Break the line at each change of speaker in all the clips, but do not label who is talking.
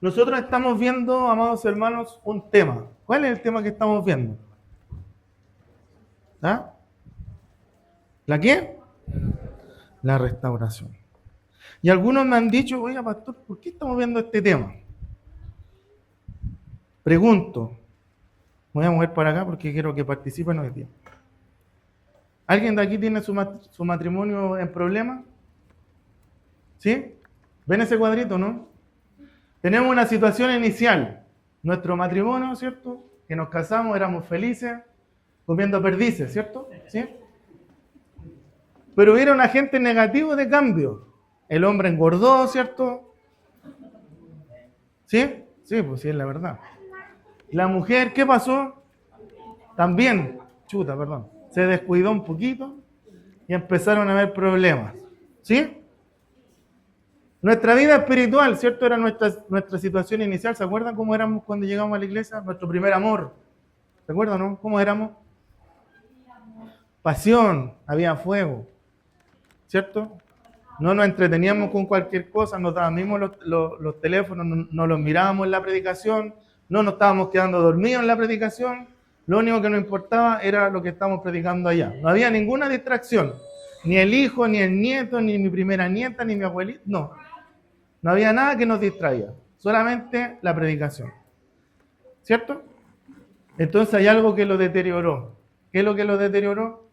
Nosotros estamos viendo, amados hermanos, un tema. ¿Cuál es el tema que estamos viendo? ¿Ah? ¿La qué? La restauración. Y algunos me han dicho, oiga, pastor, ¿por qué estamos viendo este tema? Pregunto, me voy a mover para acá porque quiero que participen hoy día. ¿Alguien de aquí tiene su matrimonio en problema? ¿Sí? ¿Ven ese cuadrito, no? Tenemos una situación inicial. Nuestro matrimonio, ¿cierto? Que nos casamos, éramos felices, comiendo perdices, ¿cierto? ¿Sí? Pero hubiera un agente negativo de cambio. El hombre engordó, ¿cierto? ¿Sí? Sí, pues sí, es la verdad. La mujer, ¿qué pasó? También, chuta, perdón, se descuidó un poquito y empezaron a haber problemas. ¿Sí? Nuestra vida espiritual, ¿cierto? Era nuestra situación inicial. ¿Se acuerdan cómo éramos cuando llegamos a la iglesia? Nuestro primer amor. ¿Se acuerdan, no? ¿Cómo éramos? Pasión, había fuego, ¿cierto? No nos entreteníamos con cualquier cosa, nos dábamos mismo los teléfonos, no los mirábamos en la predicación, no nos estábamos quedando dormidos en la predicación, lo único que nos importaba era lo que estábamos predicando allá. No había ninguna distracción, ni el hijo, ni el nieto, ni mi primera nieta, ni mi abuelita, no había nada que nos distraía, solamente la predicación, ¿cierto? Entonces hay algo que lo deterioró. ¿Qué es lo que lo deterioró?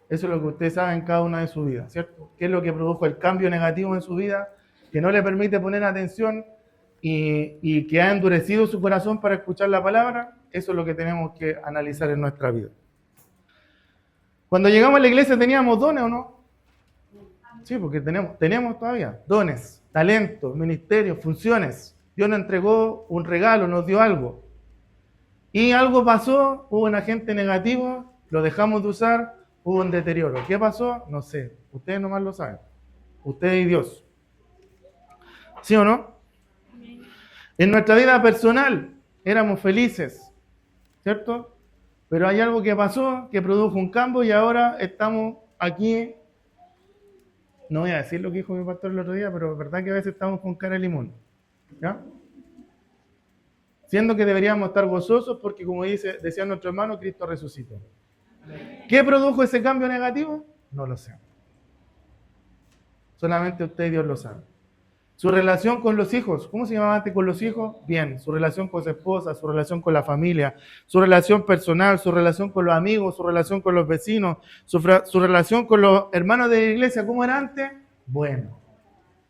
Eso es lo que usted sabe en cada una de sus vidas, ¿cierto? ¿Qué es lo que produjo el cambio negativo en su vida que no le permite poner atención y que ha endurecido su corazón para escuchar la palabra? Eso es lo que tenemos que analizar en nuestra vida. Cuando llegamos a la iglesia teníamos dones, ¿o no? Sí, porque tenemos todavía dones, talentos, ministerios, funciones. Dios nos entregó un regalo, nos dio algo. Y algo pasó, hubo un agente negativo, lo dejamos de usar, hubo un deterioro. ¿Qué pasó? No sé, ustedes nomás lo saben. Ustedes y Dios. ¿Sí o no? En nuestra vida personal éramos felices, ¿cierto? Pero hay algo que pasó, que produjo un cambio y ahora estamos aquí. No voy a decir lo que dijo mi pastor el otro día, pero es verdad que a veces estamos con cara de limón. ¿Ya? Siendo que deberíamos estar gozosos porque, como decía nuestro hermano, Cristo resucitó. ¿Qué produjo ese cambio negativo? No lo sé. Solamente usted y Dios lo sabe. Su relación con los hijos, ¿cómo se llamaba antes con los hijos? Bien. Su relación con su esposa, su relación con la familia, su relación personal, su relación con los amigos, su relación con los vecinos, su relación con los hermanos de la iglesia, ¿cómo era antes? Bueno.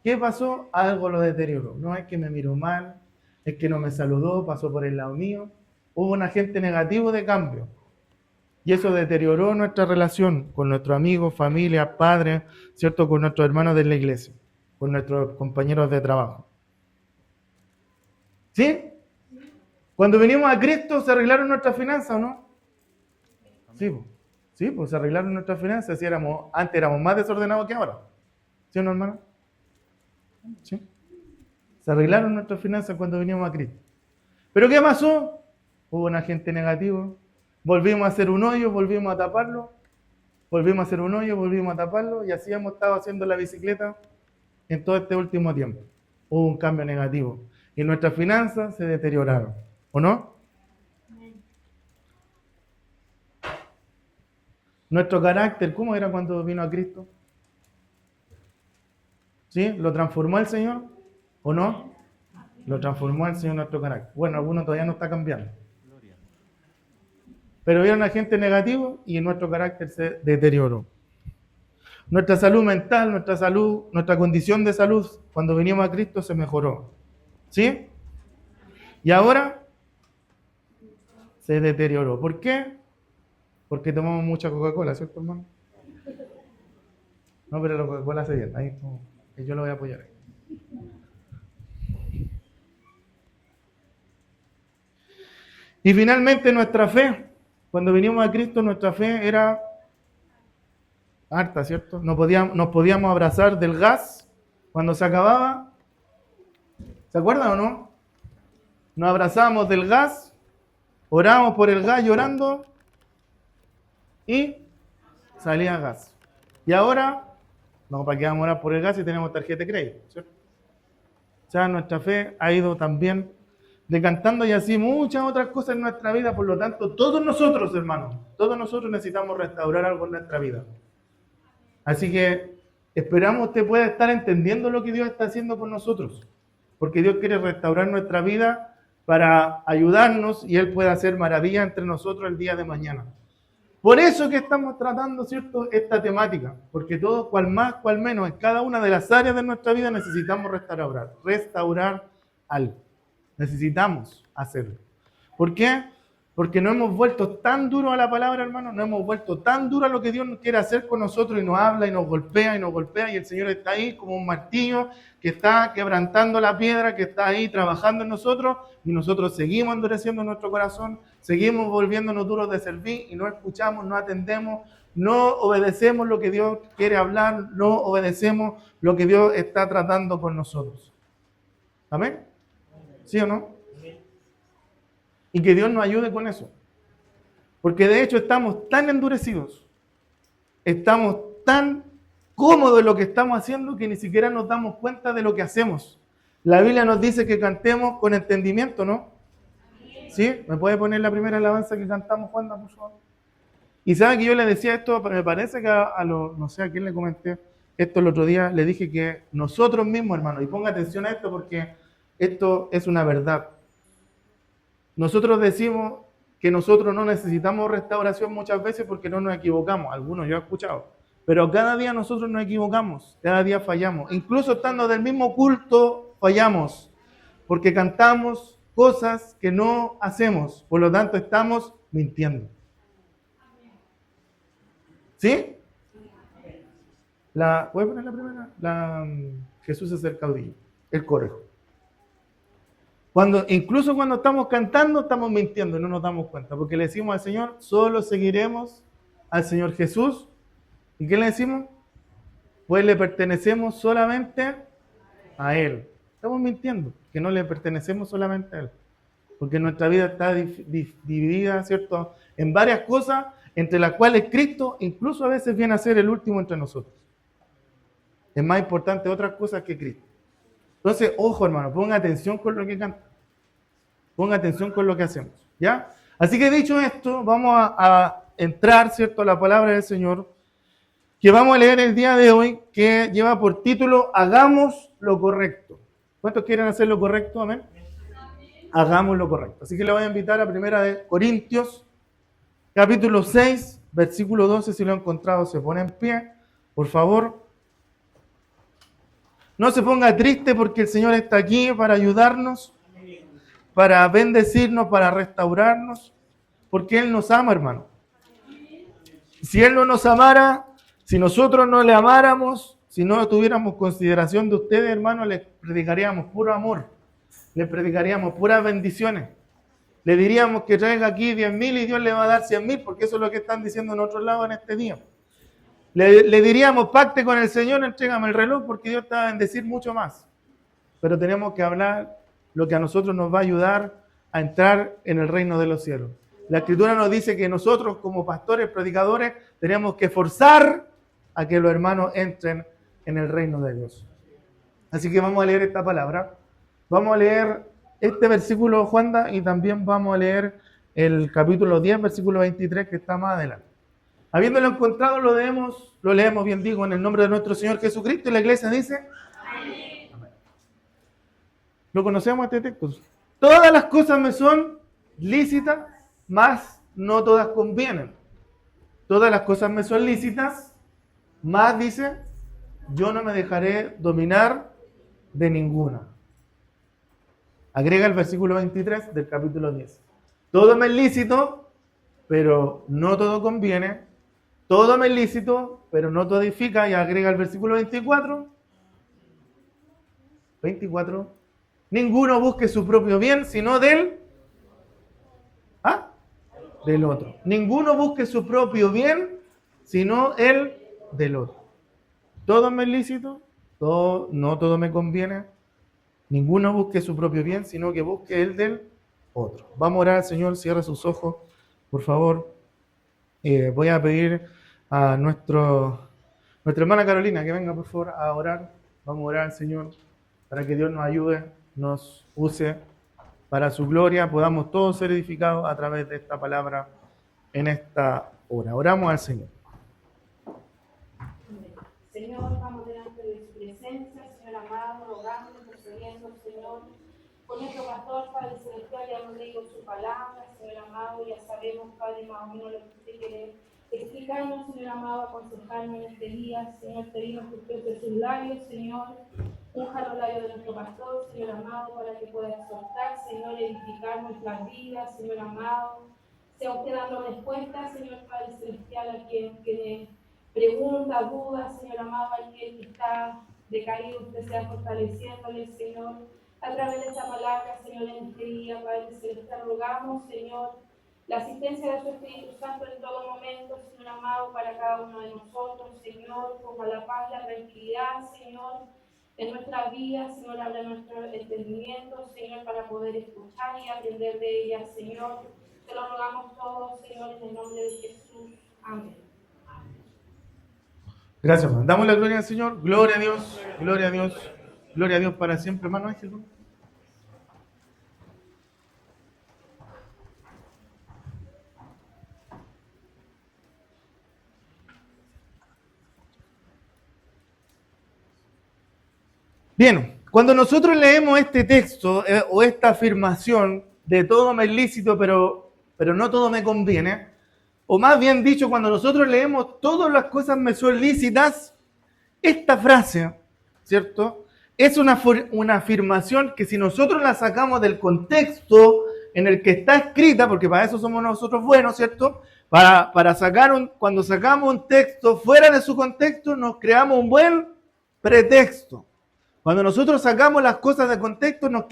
¿Qué pasó? Algo lo deterioró. No es que me miró mal, es que no me saludó, pasó por el lado mío. Hubo un agente negativo de cambio. Y eso deterioró nuestra relación con nuestros amigos, familia, padres, ¿cierto? Con nuestros hermanos de la iglesia, con nuestros compañeros de trabajo. ¿Sí? Cuando vinimos a Cristo, ¿se arreglaron nuestras finanzas o no? Sí, pues. Sí, pues se arreglaron nuestras finanzas. Sí, antes éramos más desordenados que ahora. ¿Sí o no, hermano? Sí. Se arreglaron nuestras finanzas cuando vinimos a Cristo. ¿Pero qué pasó? Hubo un agente negativo. Volvimos a hacer un hoyo, volvimos a taparlo. Volvimos a hacer un hoyo, volvimos a taparlo. Y así hemos estado haciendo la bicicleta en todo este último tiempo. Hubo un cambio negativo. Y nuestras finanzas se deterioraron. ¿O no? Nuestro carácter, ¿cómo era cuando vino a Cristo? ¿Sí? ¿Lo transformó el Señor? ¿O no? Lo transformó el Señor nuestro carácter. Bueno, alguno todavía no está cambiando. Pero vieron a gente negativo y nuestro carácter se deterioró. Nuestra salud mental, nuestra condición de salud, cuando vinimos a Cristo se mejoró. ¿Sí? Y ahora se deterioró. ¿Por qué? Porque tomamos mucha Coca-Cola, ¿cierto, hermano? No, pero la Coca-Cola hace bien. Ahí yo lo voy a apoyar. Y finalmente nuestra fe. Cuando vinimos a Cristo, nuestra fe era harta, ¿cierto? Nos podíamos abrazar del gas cuando se acababa. ¿Se acuerdan o no? Nos abrazábamos del gas, orábamos por el gas llorando y salía gas. Y ahora, no, ¿para qué vamos a orar por el gas si tenemos tarjeta de crédito? ¿Cierto? ya nuestra fe ha ido también decantando y así muchas otras cosas en nuestra vida. Por lo tanto, todos nosotros, hermanos, todos nosotros necesitamos restaurar algo en nuestra vida. Así que esperamos usted pueda estar entendiendo lo que Dios está haciendo con nosotros, porque Dios quiere restaurar nuestra vida para ayudarnos y Él puede hacer maravillas entre nosotros el día de mañana. Por eso que estamos tratando, ¿cierto?, esta temática, porque todos, cual más, cual menos, en cada una de las áreas de nuestra vida necesitamos restaurar algo. Necesitamos hacerlo. ¿Por qué? Porque no hemos vuelto tan duros a la palabra, hermano, no hemos vuelto tan duro a lo que Dios quiere hacer con nosotros y nos habla y nos golpea y el Señor está ahí como un martillo que está quebrantando la piedra, que está ahí trabajando en nosotros y nosotros seguimos endureciendo nuestro corazón, seguimos volviéndonos duros de servir y no escuchamos, no atendemos, no obedecemos lo que Dios quiere hablar, no obedecemos lo que Dios está tratando con nosotros. ¿Amén? ¿Sí o no? Y que Dios nos ayude con eso. Porque de hecho estamos tan endurecidos, estamos tan cómodos en lo que estamos haciendo que ni siquiera nos damos cuenta de lo que hacemos. La Biblia nos dice que cantemos con entendimiento, ¿no? ¿Sí? ¿Me puede poner la primera alabanza que cantamos, Juan, por favor? Y sabe que yo le decía esto, me parece que no sé a quién le comenté esto el otro día, le dije que nosotros mismos, hermano, y ponga atención a esto porque esto es una verdad. Nosotros decimos que nosotros no necesitamos restauración muchas veces porque no nos equivocamos. Algunos yo he escuchado. Pero cada día nosotros nos equivocamos. Cada día fallamos. Incluso estando del mismo culto, fallamos. Porque cantamos cosas que no hacemos. Por lo tanto, estamos mintiendo. ¿Sí? ¿Puedes poner la primera? Jesús es el caudillo. El conejo. Incluso cuando estamos cantando, estamos mintiendo y no nos damos cuenta, porque le decimos al Señor, solo seguiremos al Señor Jesús. ¿Y qué le decimos? Pues le pertenecemos solamente a Él. Estamos mintiendo, que no le pertenecemos solamente a Él, porque nuestra vida está dividida, ¿cierto?, en varias cosas, entre las cuales Cristo incluso a veces viene a ser el último entre nosotros. Es más importante otras cosas que Cristo. Entonces, ojo, hermano, ponga atención con lo que canta. Ponga atención con lo que hacemos, ¿ya? Así que dicho esto, vamos a entrar, ¿cierto?, a la palabra del Señor, que vamos a leer el día de hoy, que lleva por título, Hagamos lo correcto. ¿Cuántos quieren hacer lo correcto? Amén. Hagamos lo correcto. Así que le voy a invitar a 1 Corintios, capítulo 6, versículo 12, si lo han encontrado, se pone en pie, por favor. No se ponga triste porque el Señor está aquí para ayudarnos, para bendecirnos, para restaurarnos, porque Él nos ama, hermano. Si Él no nos amara, si nosotros no le amáramos, si no tuviéramos consideración de ustedes, hermano, les predicaríamos puro amor, les predicaríamos puras bendiciones. Le diríamos que traiga aquí 10,000 y Dios le va a dar 100,000, porque eso es lo que están diciendo en otro lado en este día. Le diríamos, pacte con el Señor, entrégame el reloj, porque Dios te va a bendecir mucho más. Pero tenemos que hablar lo que a nosotros nos va a ayudar a entrar en el reino de los cielos. La Escritura nos dice que nosotros, como pastores, predicadores, tenemos que forzar a que los hermanos entren en el reino de Dios. Así que vamos a leer esta palabra. Vamos a leer este versículo, Juanda, y también vamos a leer el capítulo 10, versículo 23, que está más adelante. Habiéndolo encontrado, lo leemos, bien digo, en el nombre de nuestro Señor Jesucristo, y la iglesia dice, amén. Amén. ¿Lo conocemos este texto? Todas las cosas me son lícitas, mas no todas convienen. Todas las cosas me son lícitas, mas dice, yo no me dejaré dominar de ninguna. Agrega el versículo 23 del capítulo 10. Todo me es lícito, pero no todo conviene. Todo me es lícito, pero no todo edifica. Y agrega el versículo 24. Ninguno busque su propio bien, sino del otro. Ninguno busque su propio bien, sino el del otro. Todo me es lícito, no todo me conviene. Ninguno busque su propio bien, sino que busque el del otro. Vamos a orar al Señor, cierra sus ojos, por favor. Voy a pedir a nuestra hermana Carolina que venga, por favor, a orar. Vamos a orar al Señor. para que Dios nos ayude, nos use para su gloria, podamos todos ser edificados a través de esta palabra en esta hora. Oramos al Señor.
Señor, vamos delante de su presencia, Señor amado, rogando, intercediendo, Señor, con nuestro pastor, Padre Celestial, ya hemos leído su palabra, Señor amado, ya sabemos, Padre, más o menos lo que usted quiere explicarnos, Señor amado, aconsejarnos en este día, Señor, pedimos que usted de sus labios, Señor, unja los labios de nuestro pastor, Señor amado, para que pueda exhortar, Señor, edificar nuestras vidas, Señor amado, sea usted dando respuestas, Señor Padre Celestial, a quien pregunta, duda, Señor amado, aquel que está decaído, usted sea fortaleciéndole, Señor, a través de esta palabra, Señor, en este día, Padre Celestial, rogamos, Señor, la asistencia de su Espíritu Santo en todo momento, Señor amado, para cada uno de nosotros, Señor, ponga la paz, la tranquilidad, Señor, en nuestras vidas, Señor, habla nuestro entendimiento, Señor, para poder escuchar y aprender de ella, Señor. Te lo rogamos todos, Señor, en el nombre de Jesús. Amén.
Gracias, hermano. Damos la gloria al Señor. Gloria a Dios, gloria a Dios, gloria a Dios para siempre, hermano Ángel. Bien, cuando nosotros leemos este texto o esta afirmación de todo me es lícito, pero no todo me conviene, o más bien dicho, cuando nosotros leemos todas las cosas me son lícitas, esta frase, ¿cierto? Es una afirmación que si nosotros la sacamos del contexto en el que está escrita, porque para eso somos nosotros buenos, ¿cierto? Para sacar cuando sacamos un texto fuera de su contexto, nos creamos un buen pretexto. Cuando nosotros sacamos las cosas de contexto, nos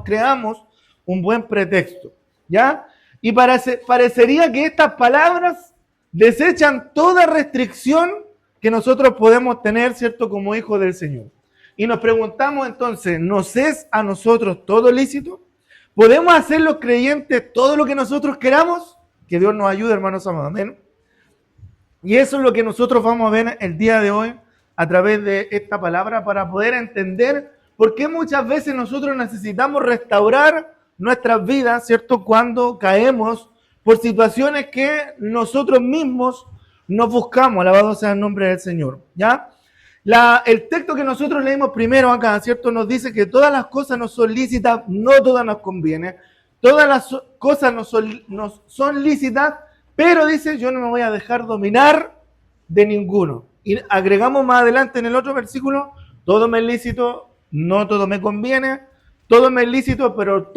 creamos un buen pretexto, ¿ya? Y parecería que estas palabras desechan toda restricción que nosotros podemos tener, ¿cierto?, como hijos del Señor. Y nos preguntamos entonces, ¿nos es a nosotros todo lícito? ¿Podemos hacer los creyentes todo lo que nosotros queramos? Que Dios nos ayude, hermanos amados, amén. Y eso es lo que nosotros vamos a ver el día de hoy a través de esta palabra para poder entender por qué muchas veces nosotros necesitamos restaurar nuestras vidas, ¿cierto?, cuando caemos por situaciones que nosotros mismos nos buscamos. Alabado sea el nombre del Señor, ¿ya? El texto que nosotros leímos primero acá, ¿cierto?, nos dice que todas las cosas nos son lícitas, no todas nos convienen. Todas las cosas nos son lícitas, pero dice, yo no me voy a dejar dominar de ninguno. Y agregamos más adelante en el otro versículo, todo me es lícito, no todo me conviene, todo me es lícito, pero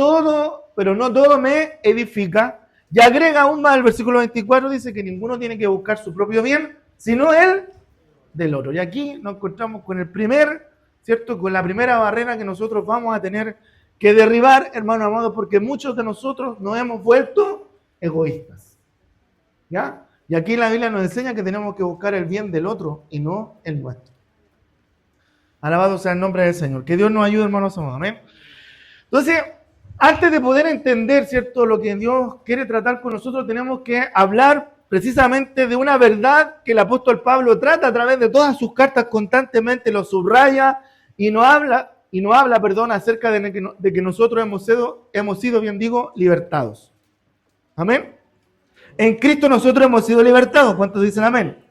no todo me edifica. Y agrega aún más el versículo 24, dice que ninguno tiene que buscar su propio bien, sino el del otro. Y aquí nos encontramos con ¿cierto?, con la primera barrera que nosotros vamos a tener que derribar, hermano amado, porque muchos de nosotros nos hemos vuelto egoístas, ¿ya? Y aquí la Biblia nos enseña que tenemos que buscar el bien del otro y no el nuestro. Alabado sea el nombre del Señor. Que Dios nos ayude, hermanos amados. Amén. Entonces, antes de poder entender, ¿cierto?, lo que Dios quiere tratar con nosotros, tenemos que hablar precisamente de una verdad que el apóstol Pablo trata a través de todas sus cartas, constantemente lo subraya y nos habla, acerca de que nosotros hemos sido, bien digo, libertados. Amén. En Cristo nosotros hemos sido libertados. ¿Cuántos dicen amén?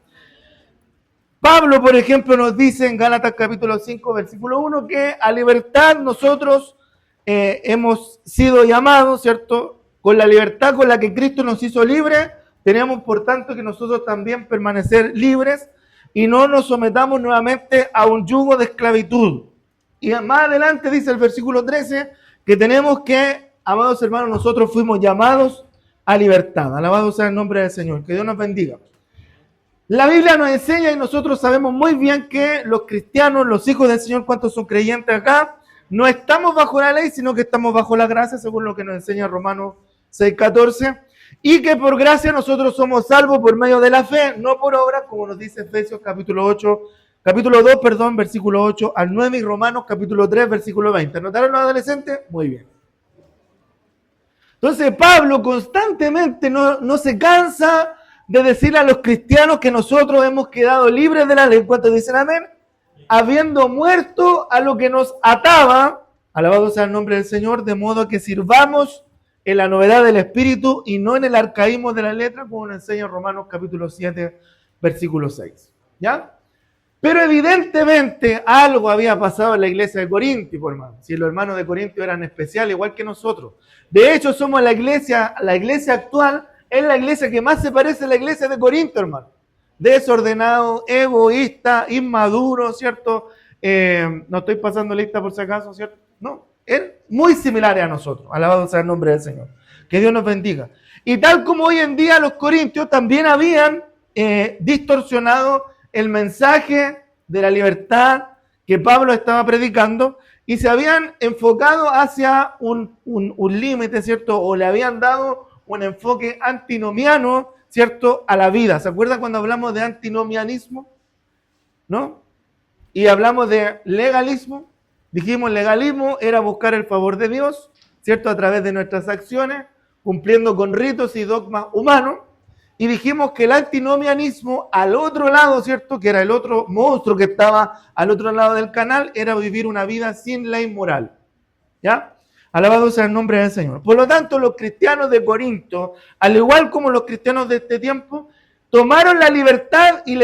Pablo, por ejemplo, nos dice en Gálatas capítulo 5, versículo 1, que a libertad nosotros hemos sido llamados, ¿cierto? Con la libertad con la que Cristo nos hizo libres, tenemos por tanto que nosotros también permanecer libres y no nos sometamos nuevamente a un yugo de esclavitud. Y más adelante dice el versículo 13 que tenemos que, amados hermanos, nosotros fuimos llamados a libertad. Alabado sea el nombre del Señor. Que Dios nos bendiga. La Biblia nos enseña y nosotros sabemos muy bien que los cristianos, los hijos del Señor, ¿cuántos son creyentes acá? No estamos bajo la ley, sino que estamos bajo la gracia, según lo que nos enseña Romanos 6:14. Y que por gracia nosotros somos salvos por medio de la fe, no por obras, como nos dice Efesios capítulo 2, versículo 8 al 9 y Romanos capítulo 3, versículo 20. ¿Anotaron los adolescentes? Muy bien. Entonces Pablo constantemente no se cansa de decirle a los cristianos que nosotros hemos quedado libres de la ley. ¿Cuántos dicen amén? habiendo muerto a lo que nos ataba, alabado sea el nombre del Señor, de modo que sirvamos en la novedad del Espíritu y no en el arcaísmo de la letra, como nos enseña Romanos capítulo 7, versículo 6. ¿Ya? Pero evidentemente algo había pasado en la iglesia de Corinto, por hermano. Si los hermanos de Corinto eran especiales, igual que nosotros. De hecho, somos la iglesia actual, es la iglesia que más se parece a la iglesia de Corinto, hermano. Desordenado, egoísta, inmaduro, ¿cierto? No estoy pasando lista por si acaso, ¿cierto? No, es muy similar a nosotros. Alabado sea el nombre del Señor. Que Dios nos bendiga. Y tal como hoy en día los corintios también habían distorsionado el mensaje de la libertad que Pablo estaba predicando y se habían enfocado hacia un límite, ¿cierto? O le habían dado un enfoque antinomiano, ¿cierto? A la vida. ¿Se acuerdan cuando hablamos de antinomianismo? ¿No? Y hablamos de legalismo. Dijimos legalismo era buscar el favor de Dios, ¿cierto? A través de nuestras acciones, cumpliendo con ritos y dogmas humanos. Y dijimos que el antinomianismo al otro lado, ¿cierto? Que era el otro monstruo que estaba al otro lado del canal, era vivir una vida sin ley moral. ¿Ya? Alabado sea el nombre del Señor. Por lo tanto, los cristianos de Corinto, al igual como los cristianos de este tiempo, tomaron la libertad y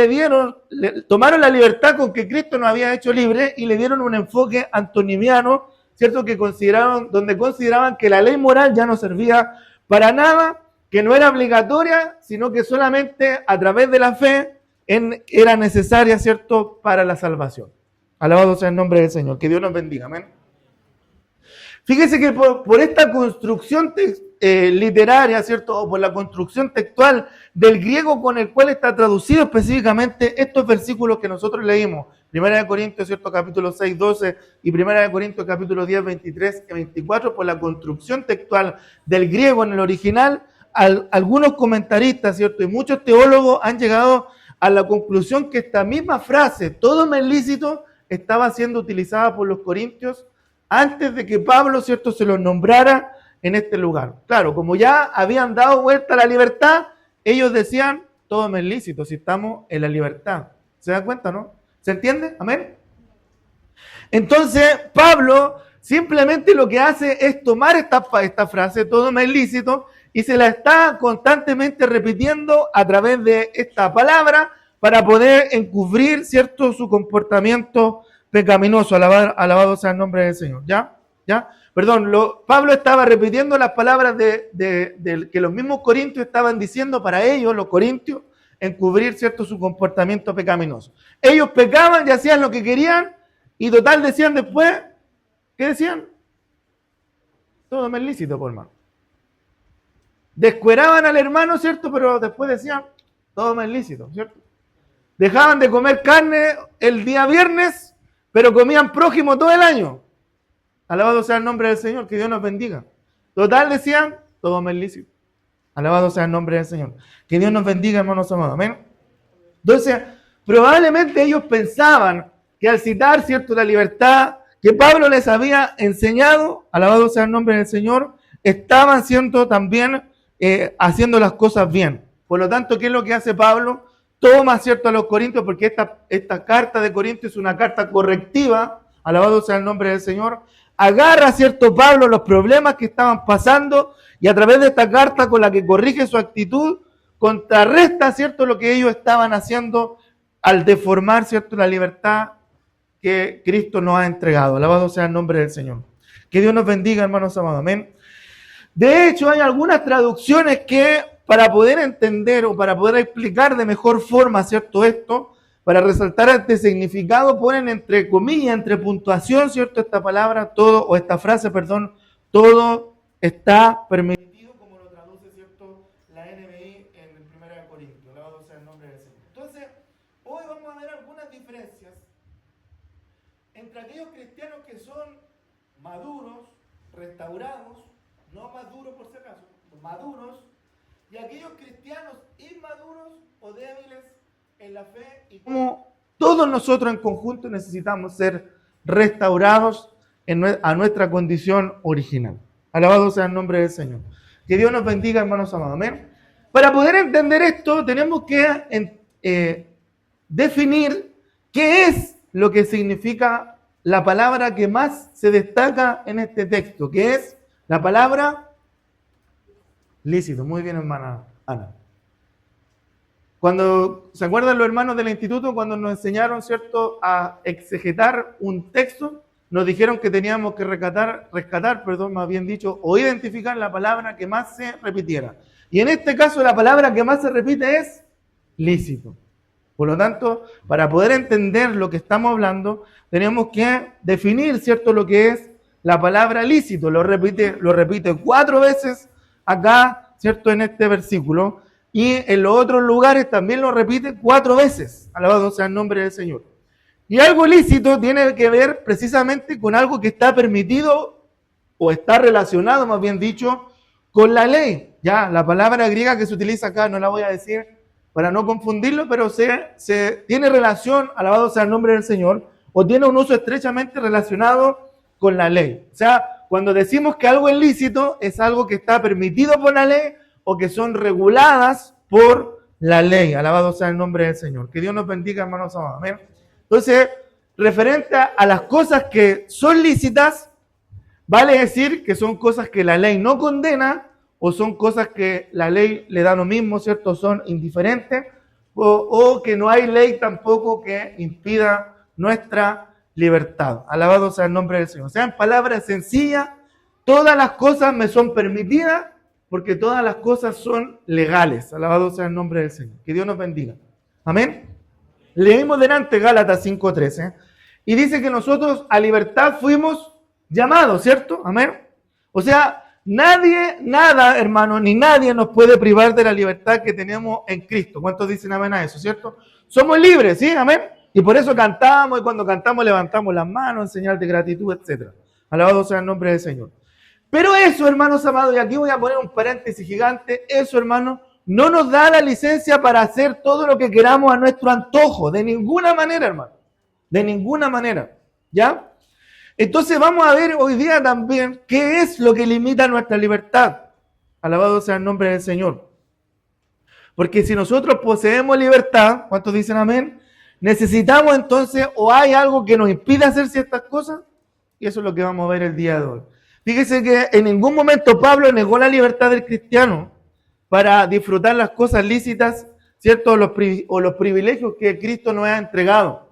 tomaron la libertad con que Cristo nos había hecho libre y le dieron un enfoque antonimiano, ¿cierto? Donde consideraban que la ley moral ya no servía para nada, que no era obligatoria, sino que solamente a través de la fe era necesaria, ¿cierto?, para la salvación. Alabado sea el nombre del Señor. Que Dios nos bendiga. Amén. Fíjese que por esta construcción literaria, ¿cierto?, o por la construcción textual del griego con el cual está traducido específicamente estos versículos que nosotros leímos, 1 Corintios, ¿cierto?, capítulo 6, 12 y 1 Corintios, capítulo 10, 23 y 24, por la construcción textual del griego en el original, algunos comentaristas, ¿cierto?, y muchos teólogos han llegado a la conclusión que esta misma frase, todo me es lícito, estaba siendo utilizada por los corintios antes de que Pablo, ¿cierto?, se los nombrara en este lugar. Claro, como ya habían dado vuelta a la libertad, ellos decían, todo me es lícito, si estamos en la libertad. ¿Se dan cuenta, no? ¿Se entiende? Amén. Entonces, Pablo simplemente lo que hace es tomar esta frase, todo me es lícito, y se la está constantemente repitiendo a través de esta palabra para poder encubrir, ¿cierto?, su comportamiento pecaminoso. Alabado sea el nombre del Señor. ¿Ya? Perdón, Pablo estaba repitiendo las palabras que los mismos corintios estaban diciendo para ellos, los corintios, encubrir, ¿cierto?, su comportamiento pecaminoso. Ellos pecaban y hacían lo que querían y total decían después, ¿qué decían? Todo me es lícito, por hermano. Descueraban al hermano, ¿cierto? Pero después decían, todo me es lícito, ¿cierto? Dejaban de comer carne el día viernes, pero comían prójimo todo el año. Alabado sea el nombre del Señor, que Dios nos bendiga. Total decían, todo me es lícito. Alabado sea el nombre del Señor. Que Dios nos bendiga, hermanos amados. Amén. Entonces, probablemente ellos pensaban que al citar, ¿cierto?, la libertad que Pablo les había enseñado, alabado sea el nombre del Señor, estaban siendo también haciendo las cosas bien. Por lo tanto, ¿qué es lo que hace Pablo? Toma, ¿cierto?, a los corintios, porque esta carta de Corintios es una carta correctiva, alabado sea el nombre del Señor. Agarra, ¿cierto?, Pablo los problemas que estaban pasando y a través de esta carta con la que corrige su actitud, contrarresta, ¿cierto?, lo que ellos estaban haciendo al deformar, ¿cierto?, la libertad que Cristo nos ha entregado. Alabado sea el nombre del Señor. Que Dios nos bendiga, hermanos amados. Amén. De hecho, hay algunas traducciones que para poder entender o para poder explicar de mejor forma, ¿cierto?, esto, para resaltar este significado, ponen entre comillas, entre puntuación, ¿cierto?, esta palabra, todo, o esta frase, perdón, todo está permitido, como lo traduce, ¿cierto?, la NBI en el 1 Corintios. Alabado sea el nombre del Señor. Entonces, hoy vamos a ver algunas diferencias entre aquellos cristianos que son maduros, restaurados, no maduros por si acaso, maduros, y aquellos cristianos inmaduros o débiles en la fe, y como todos nosotros en conjunto necesitamos ser restaurados a nuestra condición original. Alabado sea el nombre del Señor. Que Dios nos bendiga, hermanos amados. Amén. Para poder entender esto, tenemos que definir qué es lo que significa la palabra que más se destaca en este texto, que es la palabra lícito. Muy bien, hermana Ana. Cuando, ¿se acuerdan los hermanos del instituto cuando nos enseñaron, cierto, a exegetar un texto? Nos dijeron que teníamos que rescatar, más bien dicho, o identificar la palabra que más se repitiera. Y en este caso la palabra que más se repite es lícito. Por lo tanto, para poder entender lo que estamos hablando, tenemos que definir, cierto, lo que es la palabra lícito. Lo repite 4 veces acá, cierto, en este versículo. Y en los otros lugares también lo repite 4 veces. Alabado sea el nombre del Señor. Y algo lícito tiene que ver precisamente con algo que está permitido o está relacionado, más bien dicho, con la ley. Ya, la palabra griega que se utiliza acá, no la voy a decir para no confundirlo, pero se tiene relación, alabado sea el nombre del Señor, o tiene un uso estrechamente relacionado con la ley. O sea, cuando decimos que algo es lícito, es algo que está permitido por la ley o que son reguladas por la ley. Alabado sea el nombre del Señor. Que Dios nos bendiga, hermanos amados. Amén. Entonces, referente a las cosas que son lícitas, vale decir que son cosas que la ley no condena o son cosas que la ley le da lo mismo, ¿cierto? Son indiferentes o que no hay ley tampoco que impida nuestra libertad. Alabado sea el nombre del Señor. O sea, en palabras sencillas, todas las cosas me son permitidas porque todas las cosas son legales. Alabado sea el nombre del Señor. Que Dios nos bendiga. Amén. Leímos delante Gálatas 5:13 y dice que nosotros a libertad fuimos llamados, ¿cierto? Amén. O sea, nadie, nada, hermano, ni nadie nos puede privar de la libertad que tenemos en Cristo. ¿Cuántos dicen amén a eso, cierto? Somos libres, ¿sí? Amén. Y por eso cantamos, y cuando cantamos levantamos las manos en señal de gratitud, etc. Alabado sea el nombre del Señor. Pero eso, hermanos amados, y aquí voy a poner un paréntesis gigante, eso, hermanos, no nos da la licencia para hacer todo lo que queramos a nuestro antojo, de ninguna manera, hermano, de ninguna manera, ¿ya? Entonces vamos a ver hoy día también qué es lo que limita nuestra libertad. Alabado sea el nombre del Señor. Porque si nosotros poseemos libertad, ¿cuántos dicen amén? Necesitamos entonces, o hay algo que nos impide hacer ciertas cosas, y eso es lo que vamos a ver el día de hoy. Fíjese que en ningún momento Pablo negó la libertad del cristiano para disfrutar las cosas lícitas, ¿cierto? O los privilegios que Cristo nos ha entregado.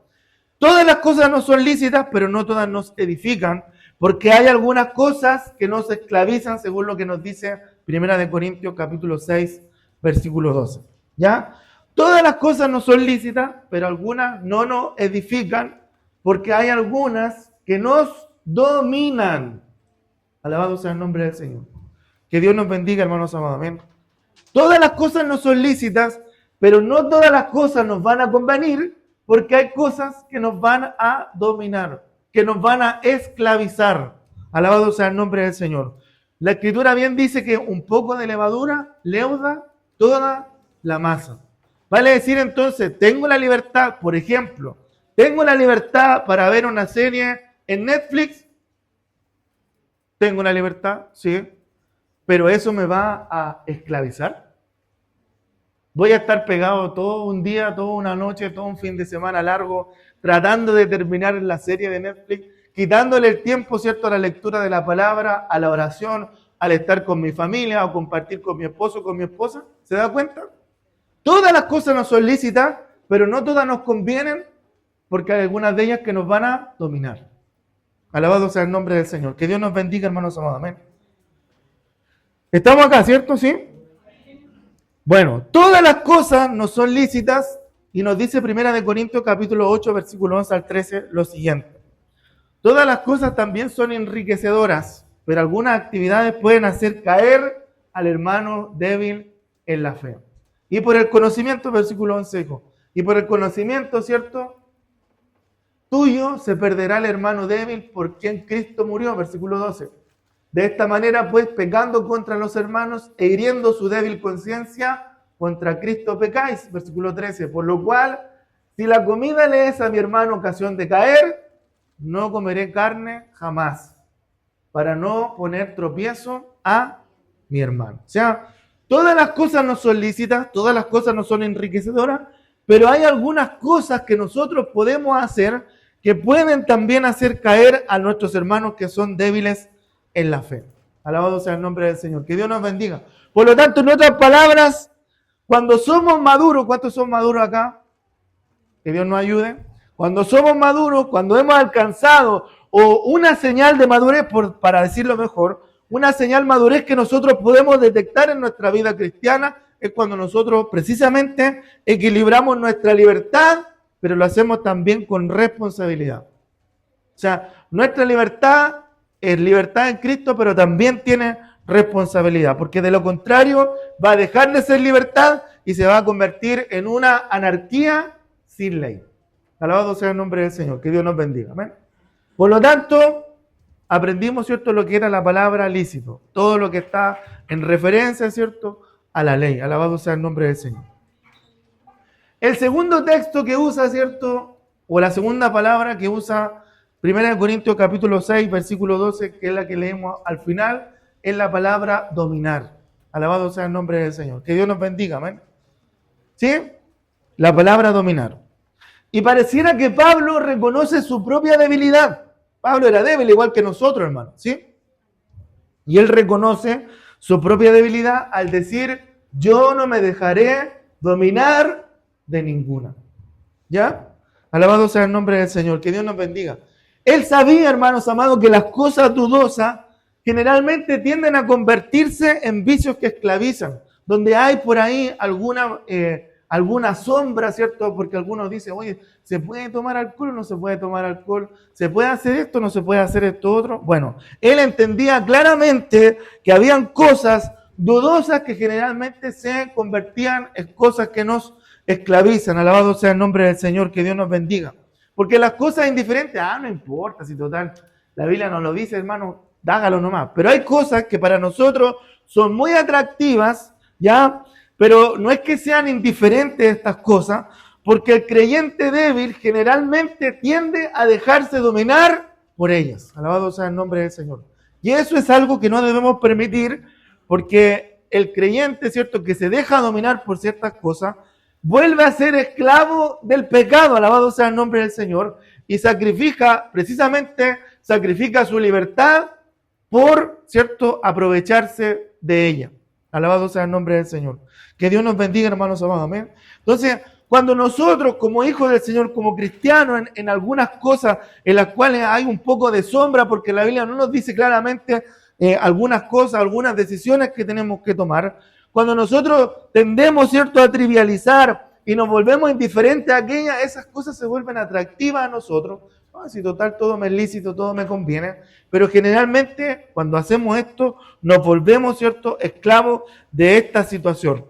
Todas las cosas no son lícitas, pero no todas nos edifican, porque hay algunas cosas que nos esclavizan, según lo que nos dice 1 Corintios capítulo 6, versículo 12. ¿Ya? Todas las cosas no son lícitas, pero algunas no nos edifican, porque hay algunas que nos dominan. Alabado sea el nombre del Señor. Que Dios nos bendiga, hermanos amados. Amén. Todas las cosas no son lícitas, pero no todas las cosas nos van a convenir, porque hay cosas que nos van a dominar, que nos van a esclavizar. Alabado sea el nombre del Señor. La Escritura bien dice que un poco de levadura leuda toda la masa. Vale decir entonces, tengo la libertad, por ejemplo, tengo la libertad para ver una serie en Netflix. Tengo la libertad, sí, pero eso me va a esclavizar. Voy a estar pegado todo un día, toda una noche, todo un fin de semana largo, tratando de terminar la serie de Netflix, quitándole el tiempo, ¿cierto?, a la lectura de la palabra, a la oración, al estar con mi familia o compartir con mi esposo o con mi esposa. ¿Se da cuenta? Todas las cosas no son lícitas, pero no todas nos convienen, porque hay algunas de ellas que nos van a dominar. Alabado sea el nombre del Señor. Que Dios nos bendiga, hermanos amados. Amén. Estamos acá, ¿cierto? ¿Sí? Bueno, todas las cosas no son lícitas y nos dice 1 Corintios capítulo 8, versículo 11 al 13 lo siguiente. Todas las cosas también son enriquecedoras, pero algunas actividades pueden hacer caer al hermano débil en la fe. Y por el conocimiento, versículo 11 dijo, y por el conocimiento, ¿cierto?, tuyo se perderá el hermano débil por quien Cristo murió, versículo 12. De esta manera, pues, pecando contra los hermanos e hiriendo su débil conciencia, contra Cristo pecáis, versículo 13. Por lo cual, si la comida le es a mi hermano ocasión de caer, no comeré carne jamás, para no poner tropiezo a mi hermano. O sea, todas las cosas no son lícitas, todas las cosas no son enriquecedoras, pero hay algunas cosas que nosotros podemos hacer que pueden también hacer caer a nuestros hermanos que son débiles en la fe. Alabado sea el nombre del Señor. Que Dios nos bendiga. Por lo tanto, en otras palabras, cuando somos maduros, ¿cuántos son maduros acá? Que Dios nos ayude. Cuando somos maduros, cuando hemos alcanzado, o una señal de madurez, para decirlo mejor, una señal de madurez que nosotros podemos detectar en nuestra vida cristiana, es cuando nosotros precisamente equilibramos nuestra libertad, pero lo hacemos también con responsabilidad. O sea, nuestra libertad es libertad en Cristo, pero también tiene responsabilidad, porque de lo contrario va a dejar de ser libertad y se va a convertir en una anarquía sin ley. Alabado sea el nombre del Señor, que Dios nos bendiga. Amén. Por lo tanto, aprendimos, ¿cierto?, lo que era la palabra lícito, todo lo que está en referencia, ¿cierto?, a la ley. Alabado sea el nombre del Señor. El segundo texto que usa, ¿cierto?, o la segunda palabra que usa 1 Corintios capítulo 6, versículo 12, que es la que leemos al final, es la palabra dominar. Alabado sea el nombre del Señor. Que Dios nos bendiga, amén. ¿Sí? La palabra dominar. Y pareciera que Pablo reconoce su propia debilidad. Pablo era débil igual que nosotros, hermano, ¿sí? Y él reconoce su propia debilidad al decir, yo no me dejaré dominar de ninguna. ¿Ya? Alabado sea el nombre del Señor, que Dios nos bendiga. Él sabía, hermanos amados, que las cosas dudosas generalmente tienden a convertirse en vicios que esclavizan, donde hay por ahí alguna sombra, ¿cierto? Porque algunos dicen, oye, ¿se puede tomar alcohol o no se puede tomar alcohol? ¿Se puede hacer esto o no se puede hacer esto otro? Bueno, él entendía claramente que habían cosas dudosas que generalmente se convertían en cosas que nos esclavizan. Alabado sea el nombre del Señor, que Dios nos bendiga. Porque las cosas indiferentes, no importa, si total, la Biblia nos lo dice, hermano, hágalo nomás. Pero hay cosas que para nosotros son muy atractivas, ¿ya? Pero no es que sean indiferentes estas cosas, porque el creyente débil generalmente tiende a dejarse dominar por ellas. Alabado sea el nombre del Señor. Y eso es algo que no debemos permitir, porque el creyente, ¿cierto?, que se deja dominar por ciertas cosas, vuelve a ser esclavo del pecado, alabado sea el nombre del Señor, y precisamente sacrifica su libertad por, ¿cierto?, aprovecharse de ella. Alabado sea el nombre del Señor. Que Dios nos bendiga, hermanos amados, amén. Entonces, cuando nosotros, como hijos del Señor, como cristianos, en algunas cosas en las cuales hay un poco de sombra, porque la Biblia no nos dice claramente algunas cosas, algunas decisiones que tenemos que tomar, cuando nosotros tendemos, ¿cierto?, a trivializar y nos volvemos indiferentes a aquellas, esas cosas se vuelven atractivas a nosotros. Si total todo me es lícito, todo me conviene. Pero generalmente cuando hacemos esto nos volvemos, ¿cierto?, esclavos de esta situación.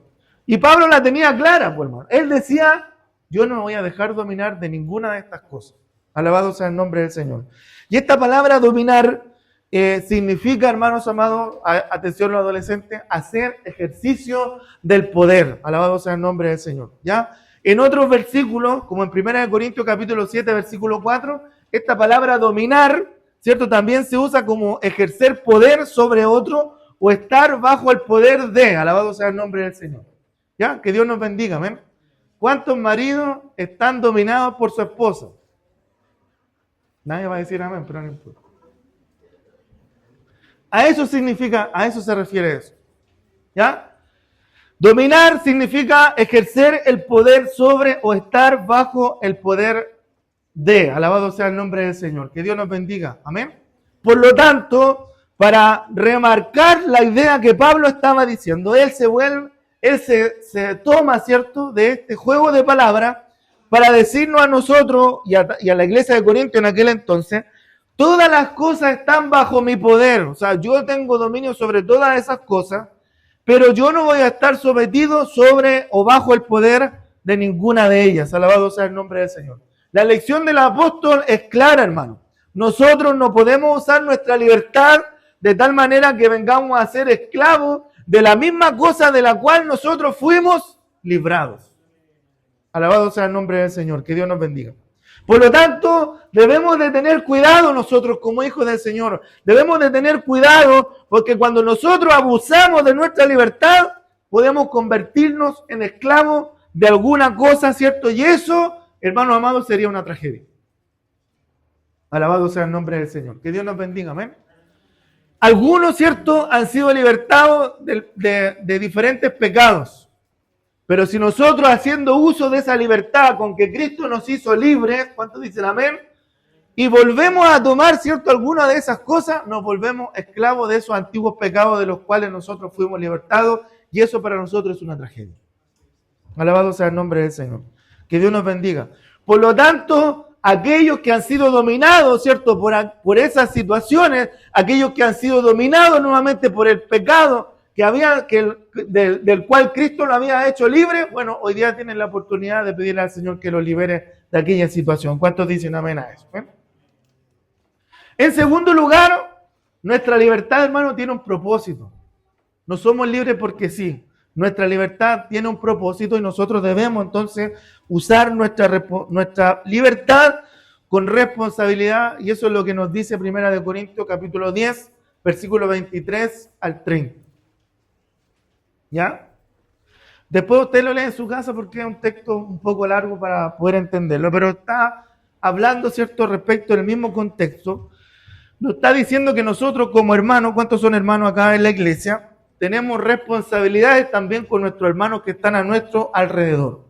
Y Pablo la tenía clara, pues, hermano. Él decía, yo no me voy a dejar dominar de ninguna de estas cosas. Alabado sea el nombre del Señor. Y esta palabra dominar significa, hermanos amados, atención los adolescentes, hacer ejercicio del poder. Alabado sea el nombre del Señor. ¿Ya? En otros versículos, como en 1 Corintios capítulo 7, versículo 4, esta palabra dominar, ¿cierto?, también se usa como ejercer poder sobre otro o estar bajo el poder de. Alabado sea el nombre del Señor. ¿Ya? Que Dios nos bendiga, amén. ¿Cuántos maridos están dominados por su esposa? Nadie va a decir amén, pero no importa. A eso se refiere eso. ¿Ya? Dominar significa ejercer el poder sobre o estar bajo el poder de. Alabado sea el nombre del Señor. Que Dios nos bendiga. Amén. Por lo tanto, para remarcar la idea que Pablo estaba diciendo, él se toma, ¿cierto?, de este juego de palabras para decirnos a nosotros y a la iglesia de Corinto en aquel entonces, todas las cosas están bajo mi poder. O sea, yo tengo dominio sobre todas esas cosas, pero yo no voy a estar sometido sobre o bajo el poder de ninguna de ellas. Alabado sea el nombre del Señor. La lección del apóstol es clara, hermano. Nosotros no podemos usar nuestra libertad de tal manera que vengamos a ser esclavos de la misma cosa de la cual nosotros fuimos librados. Alabado sea el nombre del Señor. Que Dios nos bendiga. Por lo tanto, debemos de tener cuidado nosotros como hijos del Señor. Debemos de tener cuidado porque cuando nosotros abusamos de nuestra libertad, podemos convertirnos en esclavos de alguna cosa, ¿cierto? Y eso, hermanos amados, sería una tragedia. Alabado sea el nombre del Señor. Que Dios nos bendiga, amén. Algunos, ¿cierto?, han sido libertados de diferentes pecados. Pero si nosotros, haciendo uso de esa libertad con que Cristo nos hizo libres, ¿cuántos dicen amén? Y volvemos a tomar, ¿cierto?, alguna de esas cosas, nos volvemos esclavos de esos antiguos pecados de los cuales nosotros fuimos libertados, y eso para nosotros es una tragedia. Alabado sea el nombre del Señor. Que Dios nos bendiga. Por lo tanto, aquellos que han sido dominados, ¿cierto?, por esas situaciones, aquellos que han sido dominados nuevamente por el pecado del cual Cristo lo había hecho libre, bueno, hoy día tienen la oportunidad de pedirle al Señor que lo libere de aquella situación. ¿Cuántos dicen amén a eso? En segundo lugar, nuestra libertad, hermano, tiene un propósito. No somos libres porque sí. Nuestra libertad tiene un propósito y nosotros debemos entonces usar nuestra libertad con responsabilidad, y eso es lo que nos dice 1 Corintios capítulo 10, versículo 23 al 30. ¿Ya? Después usted lo lee en su casa porque es un texto un poco largo para poder entenderlo, pero está hablando, ¿cierto?, respecto del mismo contexto. Nos está diciendo que nosotros como hermanos, ¿cuántos son hermanos acá en la iglesia? Tenemos responsabilidades también con nuestros hermanos que están a nuestro alrededor.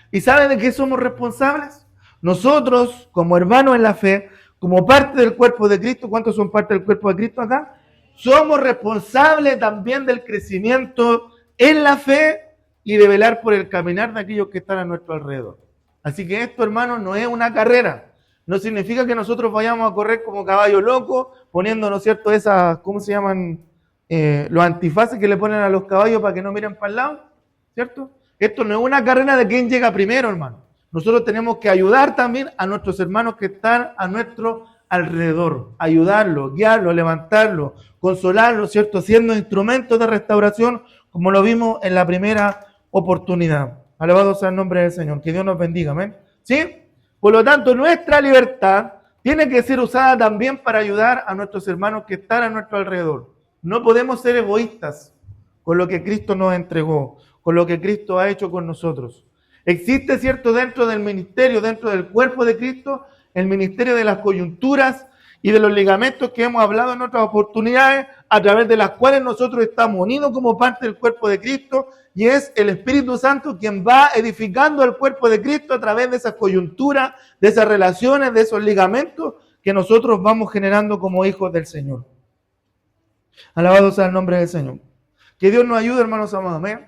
¿Y saben de qué somos responsables? Nosotros, como hermanos en la fe, como parte del cuerpo de Cristo, ¿cuántos son parte del cuerpo de Cristo acá? Somos responsables también del crecimiento en la fe y de velar por el caminar de aquellos que están a nuestro alrededor. Así que esto, hermanos, no es una carrera. No significa que nosotros vayamos a correr como caballo loco, poniéndonos, ¿cierto?, esas, ¿cómo se llaman? Los antifaces que le ponen a los caballos para que no miren para el lado, ¿cierto? Esto no es una carrera de quién llega primero, hermano. Nosotros tenemos que ayudar también a nuestros hermanos que están a nuestro alrededor, ayudarlos, guiarlos, levantarlos, consolarlos, ¿cierto? Siendo instrumentos de restauración, como lo vimos en la primera oportunidad. Alabado sea el nombre del Señor. Que Dios nos bendiga, amén. ¿Sí? Por lo tanto, nuestra libertad tiene que ser usada también para ayudar a nuestros hermanos que están a nuestro alrededor. No podemos ser egoístas con lo que Cristo nos entregó, con lo que Cristo ha hecho con nosotros. Existe, ¿cierto?, dentro del ministerio, dentro del cuerpo de Cristo, el ministerio de las coyunturas y de los ligamentos que hemos hablado en otras oportunidades, a través de las cuales nosotros estamos unidos como parte del cuerpo de Cristo, y es el Espíritu Santo quien va edificando el cuerpo de Cristo a través de esas coyunturas, de esas relaciones, de esos ligamentos que nosotros vamos generando como hijos del Señor. Alabado sea el nombre del Señor. Que Dios nos ayude, hermanos amados. Amén.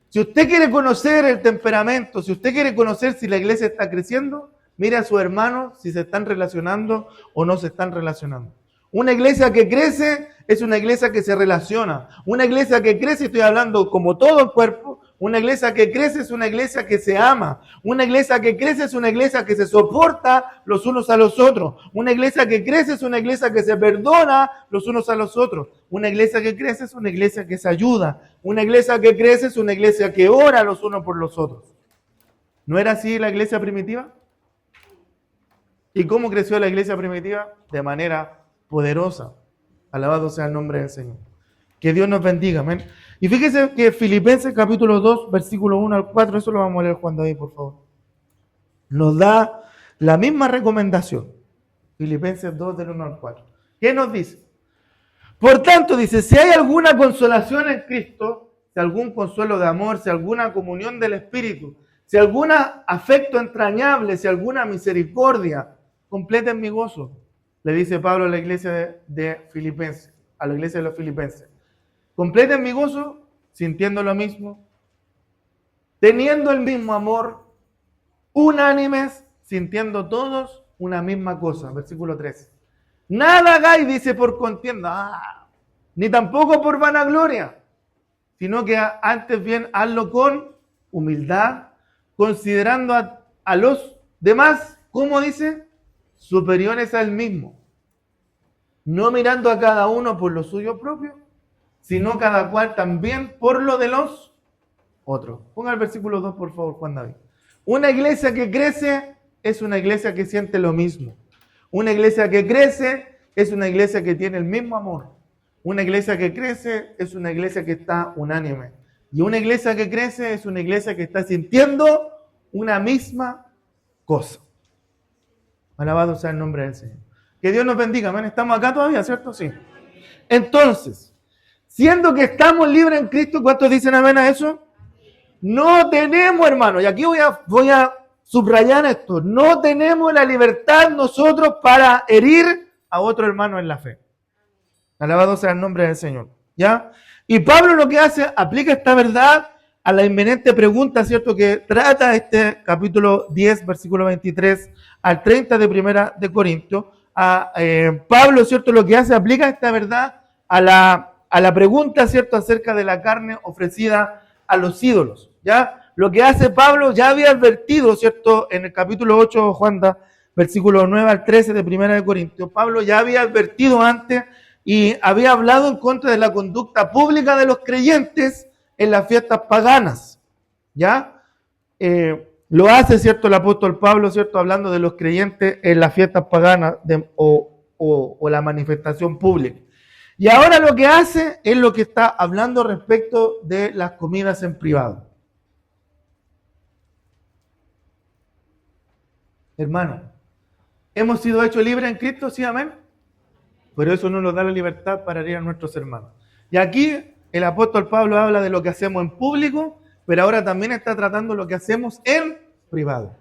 Si usted quiere conocer el temperamento, si usted quiere conocer si la iglesia está creciendo, mire a sus hermanos si se están relacionando o no se están relacionando. Una iglesia que crece es una iglesia que se relaciona. Una iglesia que crece, estoy hablando como todo el cuerpo, una iglesia que crece es una iglesia que se ama. Una iglesia que crece es una iglesia que se soporta los unos a los otros. Una iglesia que crece es una iglesia que se perdona los unos a los otros. Una iglesia que crece es una iglesia que se ayuda. Una iglesia que crece es una iglesia que ora los unos por los otros. ¿No era así la iglesia primitiva? ¿Y cómo creció la iglesia primitiva? De manera poderosa. Alabado sea el nombre del Señor. Que Dios nos bendiga, amén. Y fíjese que Filipenses capítulo 2, versículo 1 al 4, eso lo vamos a leer Juan David, por favor. Nos da la misma recomendación. Filipenses 2, del 1 al 4. ¿Qué nos dice? Por tanto, dice, si hay alguna consolación en Cristo, si algún consuelo de amor, si alguna comunión del Espíritu, si algún afecto entrañable, si alguna misericordia, completen mi gozo. Le dice Pablo a la iglesia de Filipenses, a la iglesia de los Filipenses. Completen mi gozo sintiendo lo mismo, teniendo el mismo amor, unánimes, sintiendo todos una misma cosa. Versículo 3. Nada hagáis, dice, por contienda, ni tampoco por vanagloria, sino que antes bien hazlo con humildad, considerando a los demás, ¿cómo dice? Superiores al mismo, no mirando a cada uno por lo suyo propio, sino cada cual también por lo de los otros. Ponga el versículo 2, por favor, Juan David. Una iglesia que crece es una iglesia que siente lo mismo. Una iglesia que crece es una iglesia que tiene el mismo amor. Una iglesia que crece es una iglesia que está unánime. Y una iglesia que crece es una iglesia que está sintiendo una misma cosa. Alabado sea el nombre del Señor. Que Dios nos bendiga, amén. Estamos acá todavía, ¿cierto? Sí. Entonces, siendo que estamos libres en Cristo, ¿cuántos dicen amén a eso? No tenemos, hermano, y aquí voy a subrayar esto, no tenemos la libertad nosotros para herir a otro hermano en la fe. Alabado sea el nombre del Señor. ¿Ya? Y Pablo lo que hace, aplica esta verdad a la inminente pregunta, ¿cierto? Que trata este capítulo 10, versículo 23 al 30 de Primera de Corintios. Pablo, ¿cierto? Lo que hace, aplica esta verdad a la pregunta, ¿cierto? Acerca de la carne ofrecida a los ídolos, ¿ya? Lo que hace Pablo ya había advertido, ¿cierto? En el capítulo 8, Juan, versículo 9 al 13 de Primera de Corintios. Pablo ya había advertido antes y había hablado en contra de la conducta pública de los creyentes en las fiestas paganas, ¿ya? Lo hace, ¿cierto? El apóstol Pablo, ¿cierto? Hablando de los creyentes en las fiestas paganas o la manifestación pública. Y ahora lo que hace es lo que está hablando respecto de las comidas en privado. Hermano, ¿hemos sido hechos libres en Cristo? Sí, amén. Pero eso no nos da la libertad para herir a nuestros hermanos. Y aquí el apóstol Pablo habla de lo que hacemos en público, pero ahora también está tratando lo que hacemos en privado.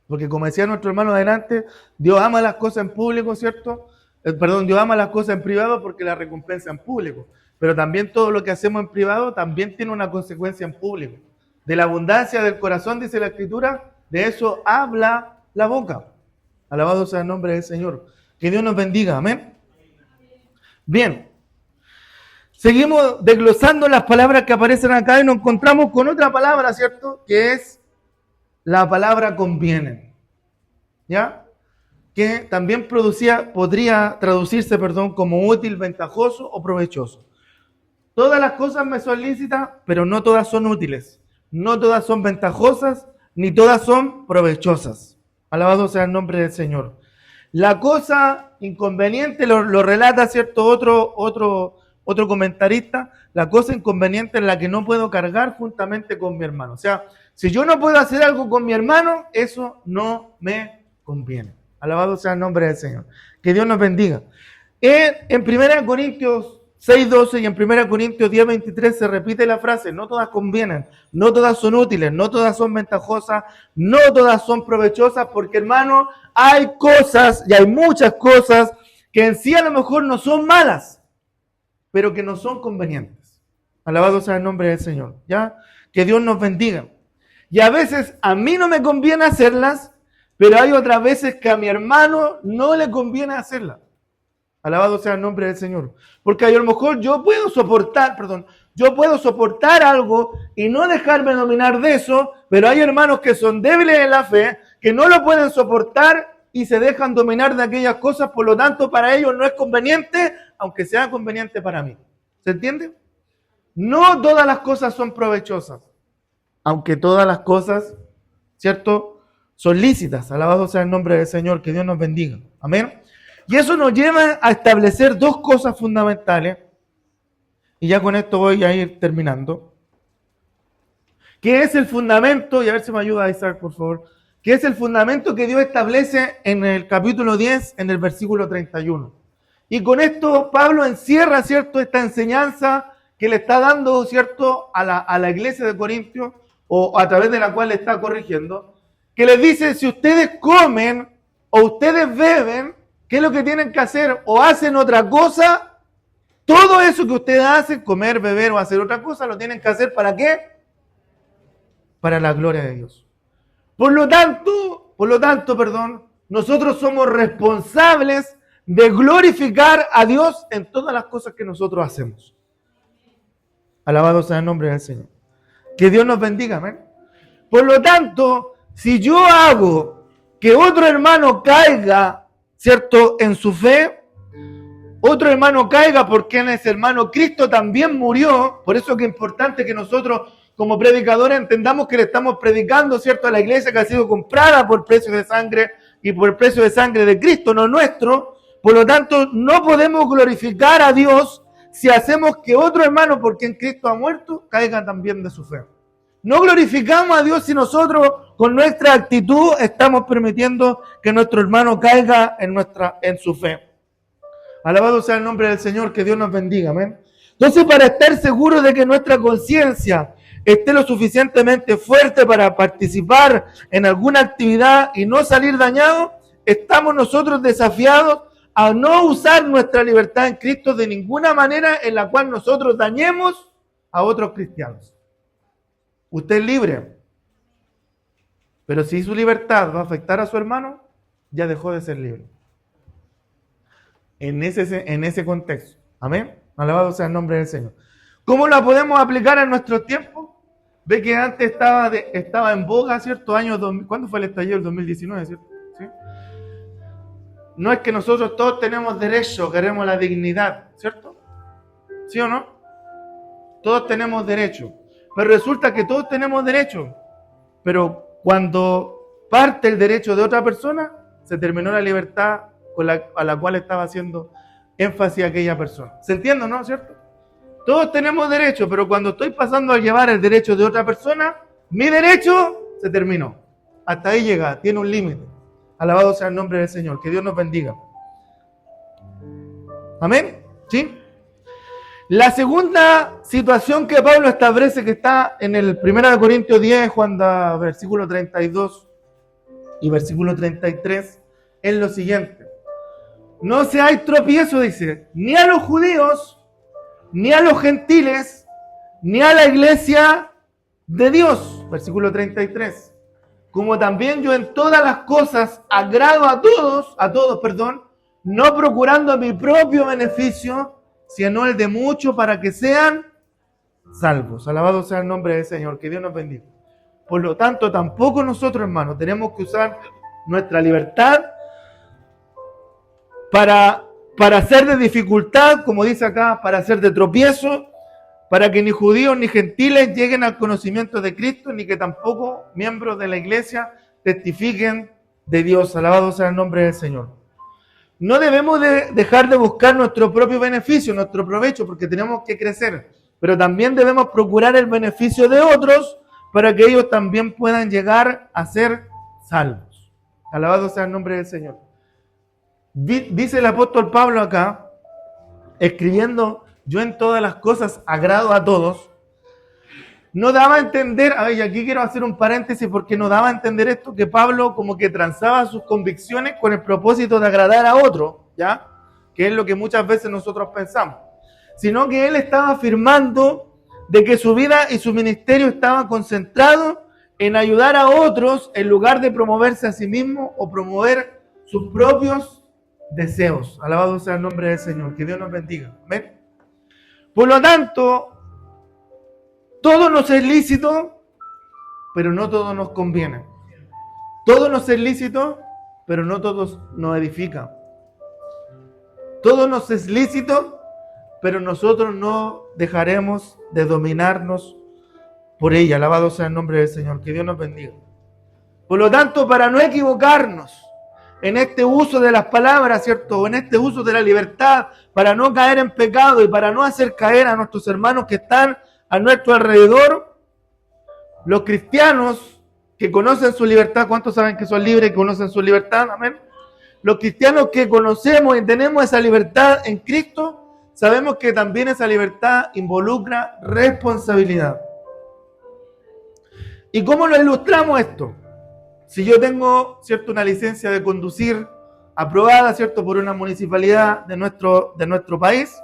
Porque como decía nuestro hermano adelante, Dios ama las cosas en público, ¿cierto? Dios ama las cosas en privado porque las recompensa en público. Pero también todo lo que hacemos en privado también tiene una consecuencia en público. De la abundancia del corazón, dice la Escritura, de eso habla la boca. Alabado sea el nombre del Señor. Que Dios nos bendiga, amén. Bien. Seguimos desglosando las palabras que aparecen acá y nos encontramos con otra palabra, ¿cierto? Que es la palabra conviene. ¿Ya? Que también podría traducirse, como útil, ventajoso o provechoso. Todas las cosas me son lícitas, pero no todas son útiles. No todas son ventajosas, ni todas son provechosas. Alabado sea el nombre del Señor. La cosa inconveniente lo relata, ¿cierto? Otro comentarista. La cosa inconveniente es la que no puedo cargar juntamente con mi hermano. O sea, si yo no puedo hacer algo con mi hermano, eso no me conviene. Alabado sea el nombre del Señor. Que Dios nos bendiga. En 1 Corintios 6:12 y en 1 Corintios 10:23 se repite la frase: no todas convienen, no todas son útiles, no todas son ventajosas, no todas son provechosas, porque, hermano, hay cosas y hay muchas cosas que en sí a lo mejor no son malas, pero que no son convenientes. Alabado sea el nombre del Señor. ¿Ya? Que Dios nos bendiga. Y a veces a mí no me conviene hacerlas, pero hay otras veces que a mi hermano no le conviene hacerlas. Alabado sea el nombre del Señor. Porque a lo mejor yo puedo soportar algo y no dejarme dominar de eso, pero hay hermanos que son débiles en la fe, que no lo pueden soportar y se dejan dominar de aquellas cosas, por lo tanto para ellos no es conveniente, aunque sea conveniente para mí. ¿Se entiende? No todas las cosas son provechosas, aunque todas las cosas, ¿cierto?, son lícitas. Alabado sea el nombre del Señor, que Dios nos bendiga. Amén. Y eso nos lleva a establecer dos cosas fundamentales, y ya con esto voy a ir terminando, que es el fundamento, y a ver si me ayuda Isaac, por favor, que es el fundamento que Dios establece en el capítulo 10, en el versículo 31. Y con esto Pablo encierra, ¿cierto?, esta enseñanza que le está dando, ¿cierto?, a la iglesia de Corintios, o a través de la cual le está corrigiendo, que les dice: si ustedes comen o ustedes beben, ¿qué es lo que tienen que hacer? O hacen otra cosa. Todo eso que ustedes hacen, comer, beber o hacer otra cosa, lo tienen que hacer ¿para qué? Para la gloria de Dios. Por lo tanto, nosotros somos responsables de glorificar a Dios en todas las cosas que nosotros hacemos. Alabado sea el nombre del Señor. Que Dios nos bendiga, amén. Por lo tanto, si yo hago que otro hermano caiga, ¿cierto?, en su fe, otro hermano caiga porque en ese hermano Cristo también murió. Por eso que es importante que nosotros como predicadores entendamos que le estamos predicando, ¿cierto?, a la iglesia que ha sido comprada por precio de sangre y por el precio de sangre de Cristo, no nuestro. Por lo tanto, no podemos glorificar a Dios si hacemos que otro hermano, por quien Cristo ha muerto, caiga también de su fe. No glorificamos a Dios si nosotros con nuestra actitud estamos permitiendo que nuestro hermano caiga en su fe. Alabado sea el nombre del Señor, que Dios nos bendiga, amén. Entonces, para estar seguros de que nuestra conciencia esté lo suficientemente fuerte para participar en alguna actividad y no salir dañados, estamos nosotros desafiados a no usar nuestra libertad en Cristo de ninguna manera en la cual nosotros dañemos a otros cristianos. Usted es libre, pero si su libertad va a afectar a su hermano, ya dejó de ser libre. En ese contexto. Amén. Alabado sea el nombre del Señor. ¿Cómo la podemos aplicar en nuestros tiempos? Ve que antes estaba en boga, ¿cierto? ¿Cuándo fue el estallido? El 2019, ¿cierto? ¿Sí? No es que nosotros todos tenemos derecho, queremos la dignidad, ¿cierto? ¿Sí o no? Todos tenemos derecho. Pero resulta que todos tenemos derecho. Pero cuando parte el derecho de otra persona, se terminó la libertad a la cual estaba haciendo énfasis aquella persona. ¿Se entiende, no? ¿Cierto? Todos tenemos derecho, pero cuando estoy pasando a llevar el derecho de otra persona, mi derecho se terminó. Hasta ahí llega, tiene un límite. Alabado sea el nombre del Señor, que Dios nos bendiga. Amén. ¿Sí? La segunda situación que Pablo establece, que está en el 1 Corintios 10, versículo 32 y versículo 33, es lo siguiente. No seáis tropiezo, dice, ni a los judíos, ni a los gentiles, ni a la iglesia de Dios. Versículo 33. Como también yo en todas las cosas agrado a todos, no procurando mi propio beneficio, sino el de muchos para que sean salvos. Alabado sea el nombre del Señor, que Dios nos bendiga. Por lo tanto, tampoco nosotros, hermanos, tenemos que usar nuestra libertad para hacer de dificultad, como dice acá, para hacer de tropiezo, para que ni judíos ni gentiles lleguen al conocimiento de Cristo, ni que tampoco miembros de la iglesia testifiquen de Dios. Alabado sea el nombre del Señor. No debemos dejar de buscar nuestro propio beneficio, nuestro provecho, porque tenemos que crecer, pero también debemos procurar el beneficio de otros para que ellos también puedan llegar a ser salvos. Alabado sea el nombre del Señor. Dice el apóstol Pablo acá, escribiendo, yo en todas las cosas agrado a todos, no daba a entender, y aquí quiero hacer un paréntesis porque no daba a entender esto, que Pablo como que transaba sus convicciones con el propósito de agradar a otro, ¿ya? Que es lo que muchas veces nosotros pensamos, sino que él estaba afirmando de que su vida y su ministerio estaban concentrados en ayudar a otros en lugar de promoverse a sí mismo o promover sus propios deseos. Alabado sea el nombre del Señor, que Dios nos bendiga. ¿Ven? Por lo tanto, todo nos es lícito, pero no todo nos conviene. Todo nos es lícito, pero no todos nos edifican. Todo nos es lícito, pero nosotros no dejaremos de dominarnos por ella. Alabado sea el nombre del Señor, que Dios nos bendiga. Por lo tanto, para no equivocarnos en este uso de las palabras, ¿cierto? O en este uso de la libertad, para no caer en pecado y para no hacer caer a nuestros hermanos que están a nuestro alrededor, los cristianos que conocen su libertad, ¿cuántos saben que son libres y conocen su libertad? Amén. Los cristianos que conocemos y tenemos esa libertad en Cristo, sabemos que también esa libertad involucra responsabilidad. ¿Y cómo lo ilustramos esto? Si yo tengo, ¿cierto?, una licencia de conducir aprobada, ¿cierto?, por una municipalidad de nuestro país,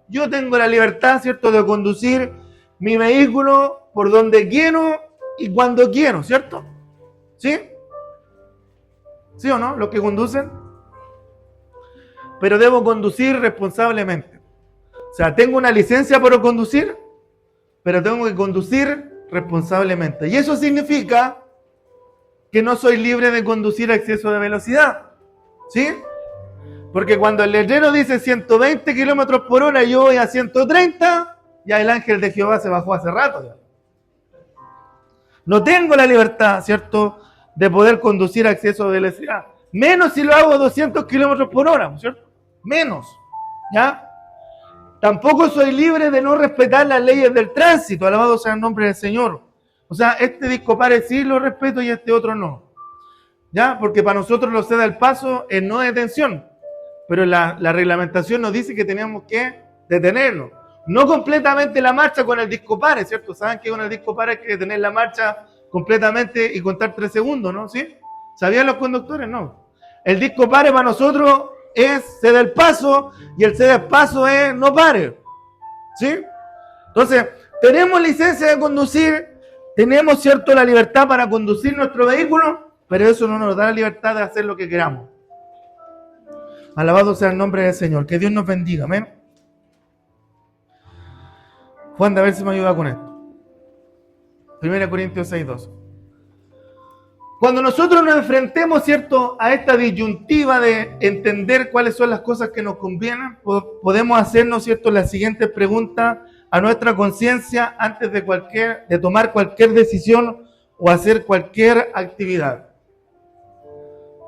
yo tengo la libertad, ¿cierto?, de conducir mi vehículo por donde quiero y cuando quiero, ¿cierto? ¿Sí? ¿Sí o no? Los que conducen. Pero debo conducir responsablemente. O sea, tengo una licencia para conducir, pero tengo que conducir responsablemente. Y eso significa que no soy libre de conducir a exceso de velocidad. ¿Sí? Porque cuando el letrero dice 120 kilómetros por hora y yo voy a 130, ya el ángel de Jehová se bajó hace rato. Ya. No tengo la libertad, ¿cierto?, de poder conducir a exceso de velocidad. Menos si lo hago a 200 kilómetros por hora, ¿cierto? Menos. ¿Ya? Tampoco soy libre de no respetar las leyes del tránsito. Alabado sea el nombre del Señor. O sea, este disco pare sí lo respeto y este otro no. ¿Ya? Porque para nosotros lo ceda el paso es no detención. Pero la reglamentación nos dice que tenemos que detenernos. No completamente la marcha con el disco pare, ¿cierto? Saben que con el disco pare hay que detener la marcha completamente y contar 3 segundos, ¿no? ¿Sí? ¿Sabían los conductores? No. El disco pare para nosotros es ceder el paso y el ceder el paso es no pare. ¿Sí? Entonces, tenemos licencia de conducir, tenemos, ¿cierto?, la libertad para conducir nuestro vehículo, pero eso no nos da la libertad de hacer lo que queramos. Alabado sea el nombre del Señor. Que Dios nos bendiga. Amén. Juan, a ver si me ayuda con esto. 1 Corintios 6:2. Cuando nosotros nos enfrentemos, ¿cierto?, a esta disyuntiva de entender cuáles son las cosas que nos convienen, podemos hacernos, ¿cierto?, las siguientes preguntas a nuestra conciencia antes de tomar cualquier decisión o hacer cualquier actividad.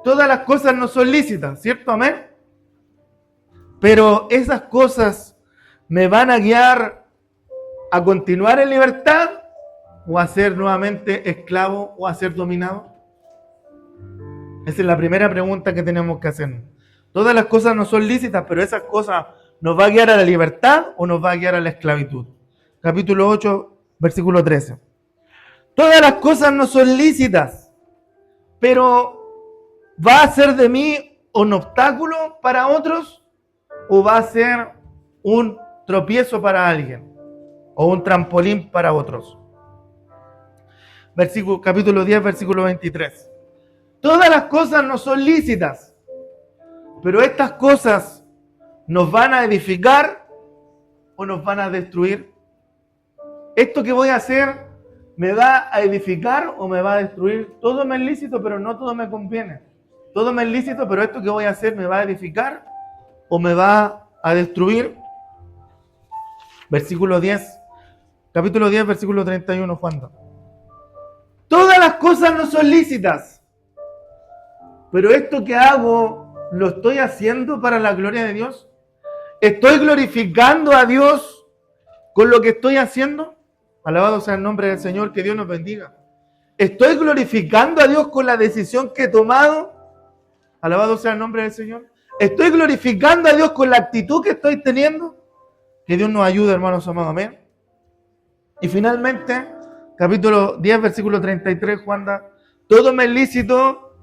Todas las cosas no son lícitas, ¿cierto? Amén. Pero esas cosas me van a guiar a continuar en libertad o a ser nuevamente esclavo o a ser dominado. Esa es la primera pregunta que tenemos que hacernos. Todas las cosas no son lícitas, pero esas cosas ¿nos va a guiar a la libertad o nos va a guiar a la esclavitud? Capítulo 8, versículo 13. Todas las cosas no son lícitas, pero ¿va a ser de mí un obstáculo para otros o va a ser un tropiezo para alguien o un trampolín para otros? Capítulo 10, versículo 23. Todas las cosas no son lícitas, pero estas cosas ¿nos van a edificar o nos van a destruir? ¿Esto que voy a hacer me va a edificar o me va a destruir? Todo me es lícito, pero no todo me conviene. Todo me es lícito, pero esto que voy a hacer me va a edificar o me va a destruir. Versículo 10, capítulo 10, versículo 31, Juan. Todas las cosas no son lícitas, pero esto que hago, ¿lo estoy haciendo para la gloria de Dios? ¿Estoy glorificando a Dios con lo que estoy haciendo? Alabado sea el nombre del Señor, que Dios nos bendiga. ¿Estoy glorificando a Dios con la decisión que he tomado? Alabado sea el nombre del Señor. ¿Estoy glorificando a Dios con la actitud que estoy teniendo? Que Dios nos ayude, hermanos amados. Amén. Y finalmente, capítulo 10, versículo 33, Juan da: todo me es lícito,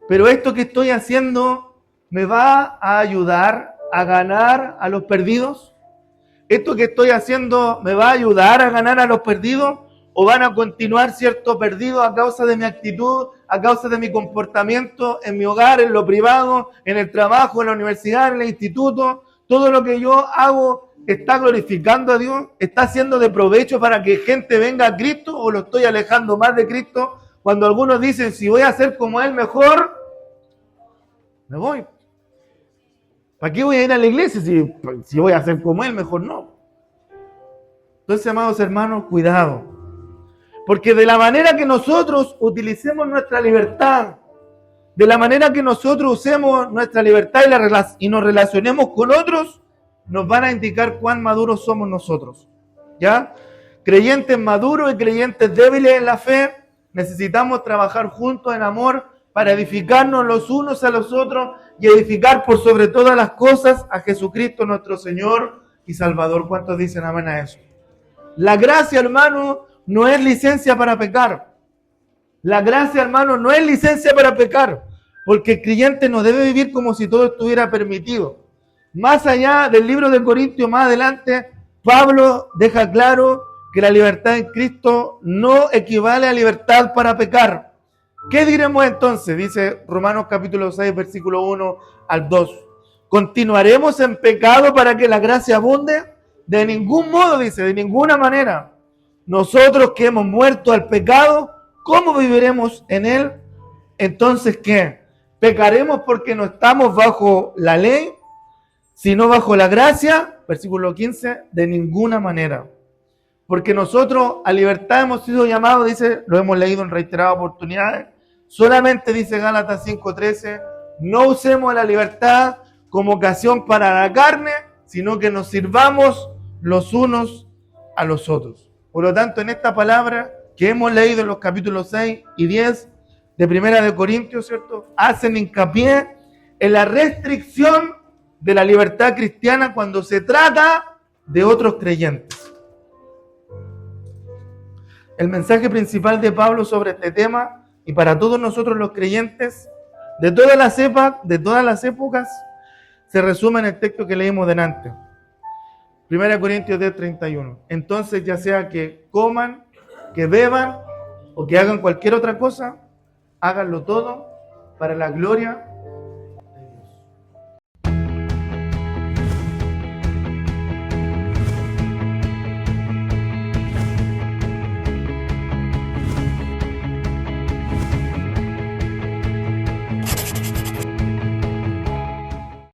pero esto que estoy haciendo me va a ayudar a ganar a los perdidos. ¿Esto que estoy haciendo me va a ayudar a ganar a los perdidos? ¿O van a continuar, cierto, perdidos a causa de mi actitud, a causa de mi comportamiento en mi hogar, en lo privado, en el trabajo, en la universidad, en el instituto? Todo lo que yo hago está glorificando a Dios, está siendo de provecho para que gente venga a Cristo, o lo estoy alejando más de Cristo. Cuando algunos dicen, si voy a ser como Él mejor, me voy. ¿Para qué voy a ir a la iglesia si voy a ser como Él mejor? No. Entonces, amados hermanos, cuidado. Porque de la manera que nosotros utilicemos nuestra libertad, de la manera que nosotros usemos nuestra libertad y nos relacionemos con otros, nos van a indicar cuán maduros somos nosotros. ¿Ya? Creyentes maduros y creyentes débiles en la fe, necesitamos trabajar juntos en amor para edificarnos los unos a los otros y edificar por sobre todas las cosas a Jesucristo nuestro Señor y Salvador. ¿Cuántos dicen amén a eso? La gracia, hermano, no es licencia para pecar. La gracia, hermano, no es licencia para pecar, porque el creyente no debe vivir como si todo estuviera permitido. Más allá del libro de Corintios, más adelante, Pablo deja claro que la libertad en Cristo no equivale a libertad para pecar. ¿Qué diremos entonces? Dice Romanos capítulo 6, versículo 1 al 2. ¿Continuaremos en pecado para que la gracia abunde? De ningún modo, dice, de ninguna manera. Nosotros que hemos muerto al pecado, ¿cómo viviremos en él? Entonces, ¿qué? ¿Pecaremos porque no estamos bajo la ley, sino bajo la gracia? Versículo 15, de ninguna manera. Porque nosotros a libertad hemos sido llamados, dice, lo hemos leído en reiteradas oportunidades. Solamente dice Gálatas 5:13, no usemos la libertad como ocasión para la carne, sino que nos sirvamos los unos a los otros. Por lo tanto, en esta palabra que hemos leído en los capítulos 6 y 10 de Primera de Corintios, ¿cierto? Hacen hincapié en la restricción de la libertad cristiana cuando se trata de otros creyentes. El mensaje principal de Pablo sobre este tema, y para todos nosotros los creyentes, de todas las épocas, se resume en el texto que leímos delante. 1 Corintios 10:31. Entonces, ya sea que coman, que beban o que hagan cualquier otra cosa, háganlo todo para la gloria